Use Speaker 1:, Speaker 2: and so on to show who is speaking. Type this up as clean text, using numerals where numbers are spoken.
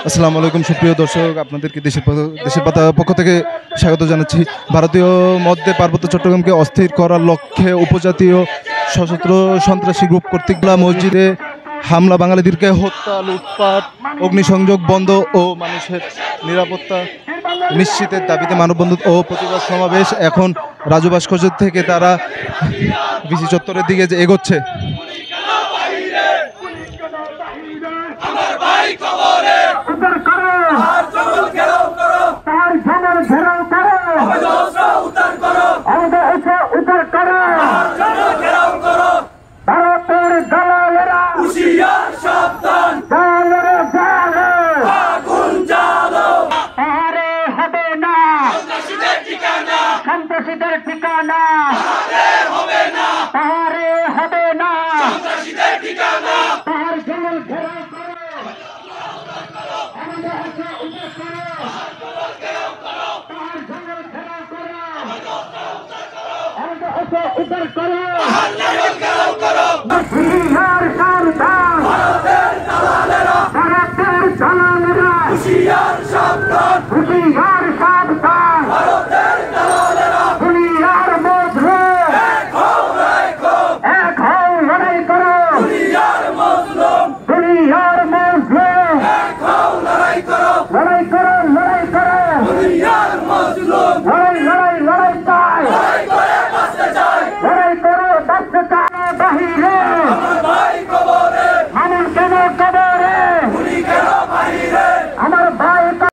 Speaker 1: আসসালামু আলাইকুম সুপ্রিয় দর্শক, আপনাদেরকে দেশের পাতা পক্ষ থেকে স্বাগত জানাচ্ছি। ভারতীয় মধ্যে পার্বত্য চট্টগ্রামকে অস্থির করার লক্ষ্যে উপজাতীয় সশস্ত্র সন্ত্রাসী গ্রুপ কর্তৃক মসজিদে হামলা, বাঙালিদেরকে হত্যা, লুটপাট, অগ্নিসংযোগ বন্ধ ও মানুষের নিরাপত্তা নিশ্চিতের দাবিতে মানববন্ধন ও প্রতিবাদ সমাবেশ এখন রাজু ভাস্কর্য থেকে তারা বিসি চত্বরের দিকে এগোচ্ছে।
Speaker 2: সন্ত্রাসীদের ঠিকানা হবে না, পাহাড়ে হবে না, সন্ত্রাসীদের ঠিকানা, পাহাড় জঙ্গল ঘেরাও করো, আমাদের হাতে উদ্ধার করো, পাহাড় জঙ্গল ঘেরাও করো, পাহাড় জঙ্গল ঘেরাও করো, আমাদের হাতে উদ্ধার করো, পাহাড় জঙ্গল ঘেরাও করো। হুঁশিয়ার সাবধান, ভারতের দালালেরা, হুঁশিয়ার সাবধান, হুঁশিয়ার